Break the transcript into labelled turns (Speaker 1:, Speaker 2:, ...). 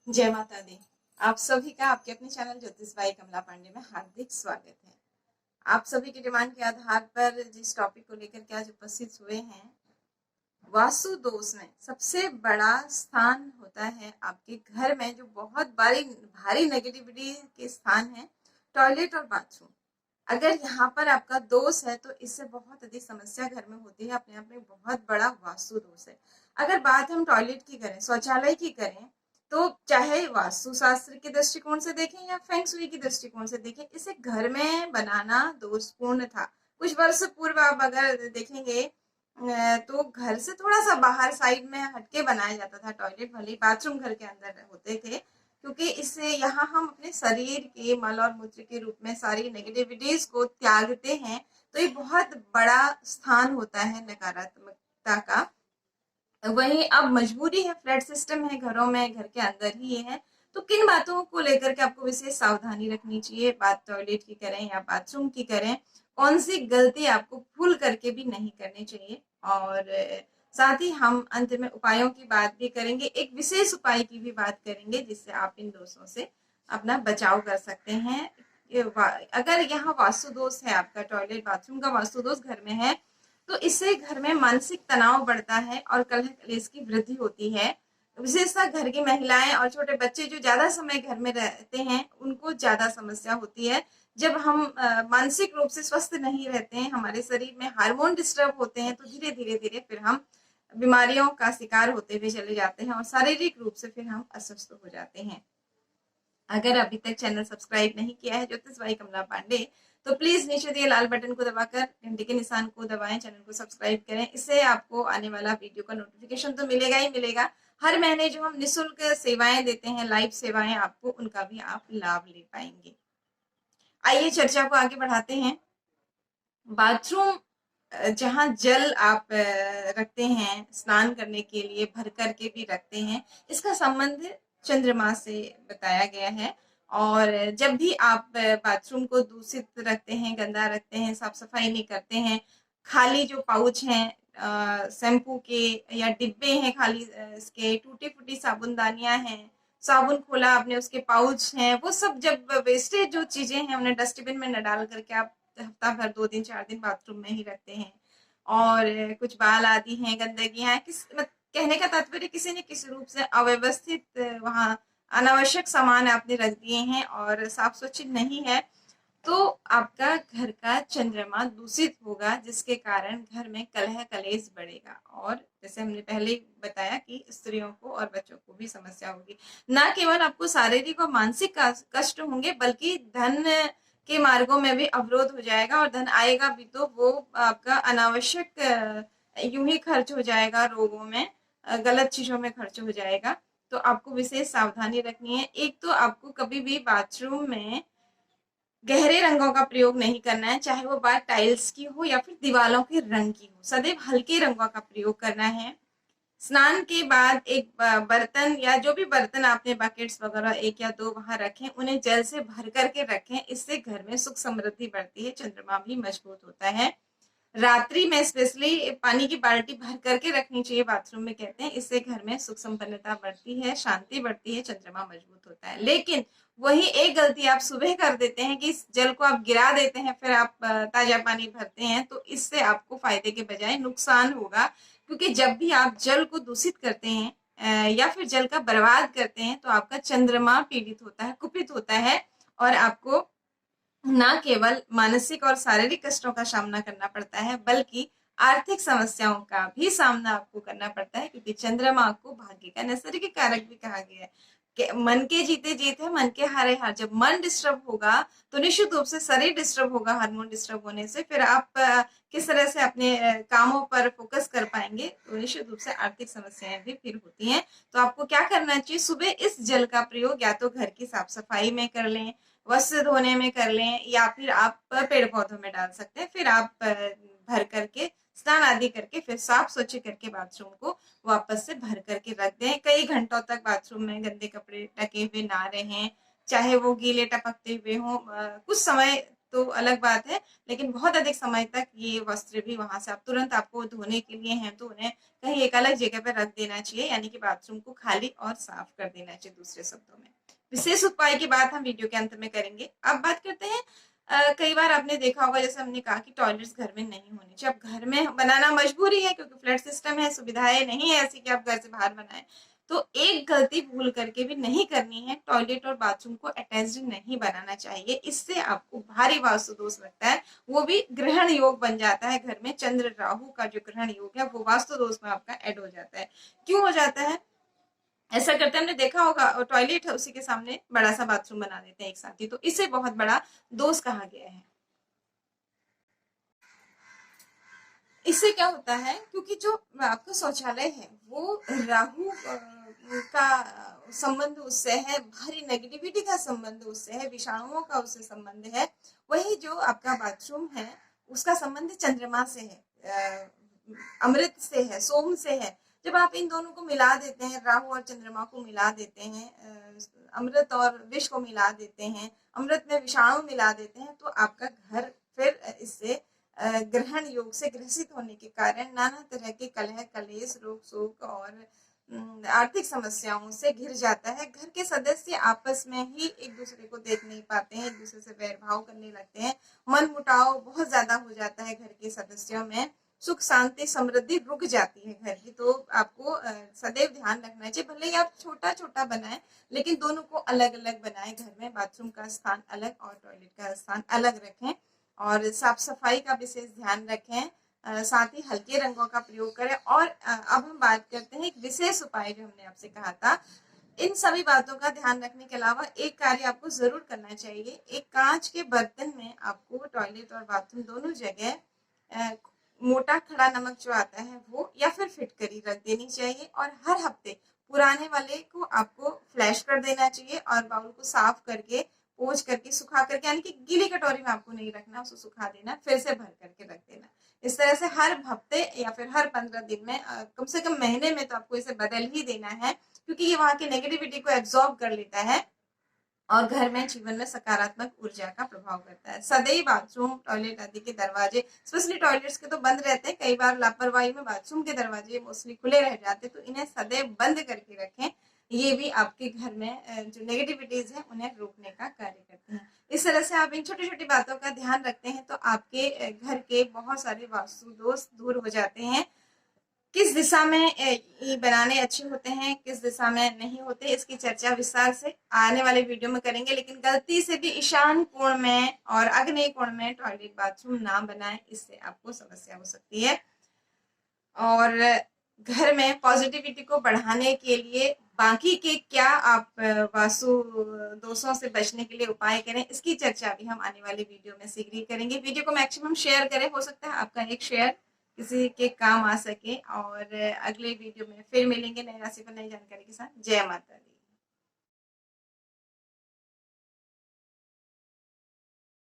Speaker 1: जय माता दी। आप सभी का आपके अपने चैनल ज्योतिषबाई कमला पांडे में हार्दिक स्वागत है। आप सभी की डिमांड के आधार पर जिस टॉपिक को लेकर के आज उपस्थित हुए हैं, वास्तु दोष में सबसे बड़ा स्थान होता है आपके घर में, जो बहुत भारी भारी नेगेटिविटी के स्थान है, टॉयलेट और बाथरूम। अगर यहाँ पर आपका दोष है तो इससे बहुत अधिक समस्या घर में होती है। अपने आप में बहुत बड़ा वास्तु दोष है। अगर बात हम टॉयलेट की करें, शौचालय की करें, तो चाहे वास्तुशास्त्र के दृष्टिकोण से देखें या फेंग शुई की दृष्टिकोण से देखें, इसे घर में बनाना दोषपूर्ण था। कुछ वर्ष पूर्व आप अगर देखेंगे तो घर से थोड़ा सा बाहर साइड में हटके बनाया जाता था टॉयलेट, भले ही बाथरूम घर के अंदर होते थे, क्योंकि इससे यहाँ हम अपने शरीर के मल और मूत्र के रूप में सारी नेगेटिविटीज को त्यागते हैं। तो ये बहुत बड़ा स्थान होता है नकारात्मकता का। वहीं अब मजबूरी है, फ्लैट सिस्टम है, घरों में घर के अंदर ही ये है। तो किन बातों को लेकर के आपको विशेष सावधानी रखनी चाहिए, बात टॉयलेट की करें या बाथरूम की करें, कौन सी गलती आपको भूल करके भी नहीं करनी चाहिए, और साथ ही हम अंत में उपायों की बात भी करेंगे, एक विशेष उपाय की भी बात करेंगे जिससे आप इन दोषों से अपना बचाव कर सकते हैं। अगर यहाँ वास्तु दोष है, आपका टॉयलेट बाथरूम का वास्तु दोष घर में है, तो इससे घर में मानसिक तनाव बढ़ता है और कलह कलेश की वृद्धि होती है। विशेषतः घर की महिलाएं और छोटे बच्चे जो ज्यादा समय घर में रहते हैं, उनको ज्यादा समस्या होती है। जब हम मानसिक रूप से स्वस्थ नहीं रहते हैं, हमारे शरीर में हार्मोन डिस्टर्ब होते हैं, तो धीरे धीरे धीरे फिर हम बीमारियों का शिकार होते हुए चले जाते हैं और शारीरिक रूप से फिर हम अस्वस्थ हो जाते हैं। अगर अभी तक चैनल सब्सक्राइब नहीं किया है ज्योतिषबाई कमला पांडे, तो प्लीज नीचे दिए लाल बटन को दबाकर घंटे के निशान को दबाएं, चैनल को सब्सक्राइब करें। इससे आपको आने वाला वीडियो का नोटिफिकेशन तो मिलेगा ही मिलेगा। हर महीने जो हम निःशुल्क सेवाएं देते हैं, लाइव सेवाएं, आपको उनका भी आप लाभ ले पाएंगे। आइए चर्चा को आगे बढ़ाते हैं। बाथरूम, जहाँ जल आप रखते हैं स्नान करने के लिए, भर करके भी रखते हैं, इसका संबंध चंद्रमा से बताया गया है। और जब भी आप बाथरूम को दूषित रखते हैं, गंदा रखते हैं, साफ सफाई नहीं करते हैं, खाली जो पाउच हैं शैम्पू के या डिब्बे हैं खाली इसके, टूटी फूटी साबुनदानियां हैं, साबुन खोला आपने उसके पाउच हैं, वो सब जब वेस्टेज जो चीजें हैं उन्हें डस्टबिन में न डाल करके आप हफ्ता भर 2 दिन 4 दिन बाथरूम में ही रखते हैं, और कुछ बाल आदि हैं, गंदगियां हैं, कहने का तात्पर्य किसी न किसी रूप से अव्यवस्थित वहां अनावश्यक सामान आपने रख दिए हैं और साफ स्वच्छ नहीं है, तो आपका घर का चंद्रमा दूषित होगा, जिसके कारण घर में कलह कलेश बढ़ेगा। और जैसे हमने पहले ही बताया कि स्त्रियों को और बच्चों को भी समस्या होगी। ना केवल आपको शारीरिक और मानसिक कष्ट होंगे, बल्कि धन के मार्गों में भी अवरोध हो जाएगा, और धन आएगा भी तो वो आपका अनावश्यक यूं ही खर्च हो जाएगा, रोगों में गलत चीजों में खर्च हो जाएगा। तो आपको विशेष सावधानी रखनी है। एक तो आपको कभी भी बाथरूम में गहरे रंगों का प्रयोग नहीं करना है, चाहे वो बात टाइल्स की हो या फिर दीवालों के रंग की हो, सदैव हल्के रंगों का प्रयोग करना है। स्नान के बाद एक बर्तन या जो भी बर्तन आपने बकेट्स वगैरह 1 या 2 वहां रखें, उन्हें जल से भर करके रखें। इससे घर में सुख समृद्धि बढ़ती है, चंद्रमा भी मजबूत होता है। रात्रि में स्पेशली पानी की बाल्टी भर करके रखनी चाहिए बाथरूम में, कहते हैं इससे घर में सुख संपन्नता बढ़ती है, शांति बढ़ती है, चंद्रमा मजबूत होता है। लेकिन वही एक गलती आप सुबह कर देते हैं कि इस जल को आप गिरा देते हैं, फिर आप ताजा पानी भरते हैं, तो इससे आपको फायदे के बजाय नुकसान होगा। क्योंकि जब भी आप जल को दूषित करते हैं या फिर जल का बर्बाद करते हैं, तो आपका चंद्रमा पीड़ित होता है, कुपित होता है, और आपको ना केवल मानसिक और शारीरिक कष्टों का सामना करना पड़ता है, बल्कि आर्थिक समस्याओं का भी सामना आपको करना पड़ता है, क्योंकि चंद्रमा को भाग्य का नैसर्गिक कारक भी कहा गया है कि मन के जीते जीत है, मन के हारे हार। जब मन डिस्टर्ब होगा तो निश्चित रूप से शरीर डिस्टर्ब होगा, हार्मोन डिस्टर्ब होने से फिर आप किस तरह से अपने कामों पर फोकस कर पाएंगे, तो निश्चित रूप से आर्थिक समस्याएं भी फिर होती हैं। तो आपको क्या करना चाहिए, सुबह इस जल का प्रयोग या तो घर की साफ सफाई में कर लें, वस्त्र धोने में कर लें, या फिर आप पेड़ पौधों में डाल सकते हैं। फिर आप भर करके स्नान आदि करके फिर साफ स्वच्छ करके बाथरूम को वापस से भर करके रख दें। कई घंटों तक बाथरूम में गंदे कपड़े ढके हुए ना रहें, चाहे वो गीले टपकते हुए हों, कुछ समय तो अलग बात है, लेकिन बहुत अधिक समय तक ये वस्त्र भी वहां से आप तुरंत आपको धोने के लिए हैं तो उन्हें कहीं एक अलग जगह पर रख देना चाहिए, यानी कि बाथरूम को खाली और साफ कर देना चाहिए। दूसरे शब्दों में विशेष उपाय की बात हम वीडियो के अंत में करेंगे। अब बात करते हैं, कई बार आपने देखा होगा, जैसे हमने कहा कि टॉयलेट्स घर में नहीं होने चाहिए। अब घर में बनाना मजबूरी है क्योंकि फ्लैट सिस्टम है, सुविधाएं नहीं है ऐसी कि आप घर से बाहर बनाएं। तो एक गलती भूल करके भी नहीं करनी है, टॉयलेट और बाथरूम को अटैच्ड नहीं बनाना चाहिए। इससे आपको भारी वास्तु दोष लगता है, वो भी ग्रहण योग बन जाता है घर में। चंद्र राहु का जो ग्रहण योग है वो वास्तु दोष में आपका ऐड हो जाता है। क्यों हो जाता है? ऐसा करते हमने देखा होगा, टॉयलेट है उसी के सामने बड़ा सा बाथरूम बना देते हैं एक साथ ही, तो इसे बहुत बड़ा दोष कहा गया है। इससे क्या होता है, क्योंकि जो आपका शौचालय है वो राहु का संबंध उससे है, भारी नेगेटिविटी का संबंध उससे है, विषाणुओं का उससे संबंध है। वही जो आपका बाथरूम है उसका संबंध चंद्रमा से है, अमृत से है, सोम से है। जब आप इन दोनों को मिला देते हैं, राहु और चंद्रमा को मिला देते हैं, अमृत और विष को मिला देते हैं, अमृत में विषाणु मिला देते हैं, तो आपका घर फिर इससे ग्रहण योग से ग्रसित होने के कारण नाना तरह के कलह कलेश रोग शोक और आर्थिक समस्याओं से घिर जाता है। घर के सदस्य आपस में ही एक दूसरे को देख नहीं पाते हैं, एक दूसरे से वैर भाव करने लगते हैं, मन मुटाव बहुत ज्यादा हो जाता है घर के सदस्यों में, सुख शांति समृद्धि रुक जाती है घर की। तो आपको सदैव ध्यान रखना चाहिए, भले ही आप छोटा छोटा बनाएं लेकिन दोनों को अलग अलग बनाएं। घर में बाथरूम का स्थान अलग और टॉयलेट का स्थान अलग रखें और साफ सफाई का विशेष ध्यान रखें, साथ ही हल्के रंगों का प्रयोग करें। और अब हम बात करते हैं एक विशेष उपाय जो हमने आपसे कहा था। इन सभी बातों का ध्यान रखने के अलावा एक कार्य आपको जरूर करना चाहिए। एक कांच के बर्तन में आपको टॉयलेट और बाथरूम दोनों जगह मोटा खड़ा नमक जो आता है वो या फिर फिटकरी रख देनी चाहिए, और हर हफ्ते पुराने वाले को आपको फ्लैश कर देना चाहिए और बाउल को साफ करके पोंछ करके सुखा करके, यानी कि गीली कटोरी में आपको नहीं रखना, उसको सुखा देना, फिर से भर करके रख देना। इस तरह से हर हफ्ते या फिर हर 15 दिन में, कम से कम महीने में तो आपको इसे बदल ही देना है, क्योंकि ये वहां की नेगेटिविटी को एब्जॉर्ब कर लेता है और घर में जीवन में सकारात्मक ऊर्जा का प्रभाव करता है। सदैव बाथरूम टॉयलेट आदि के दरवाजे, स्पेशली टॉयलेट्स के तो बंद रहते हैं, कई बार लापरवाही में बाथरूम के दरवाजे मोस्टली खुले रह जाते हैं, तो इन्हें सदैव बंद करके रखें। ये भी आपके घर में जो नेगेटिविटीज है उन्हें रोकने का कार्य करते हैं। इस तरह से आप इन छोटी छोटी बातों का ध्यान रखते हैं तो आपके घर के बहुत सारे वास्तु दोष दूर हो जाते हैं। किस दिशा में ये बनाने अच्छे होते हैं, किस दिशा में नहीं होते, इसकी चर्चा विस्तार से आने वाले वीडियो में करेंगे। लेकिन गलती से भी ईशान कोण में और आग्नेय कोण में टॉयलेट बाथरूम ना बनाएं, इससे आपको समस्या हो सकती है। और घर में पॉजिटिविटी को बढ़ाने के लिए बाकी के क्या आप वास्तु दोषों से बचने के लिए उपाय करें, इसकी चर्चा भी हम आने वाले वीडियो में शीघ्र ही करेंगे। वीडियो को मैक्सिमम शेयर करें, हो सकता है आपका एक शेयर किसी के काम आ सके। और अगले वीडियो में फिर मिलेंगे नई राशि पर नई जानकारी के साथ। जय माता दी।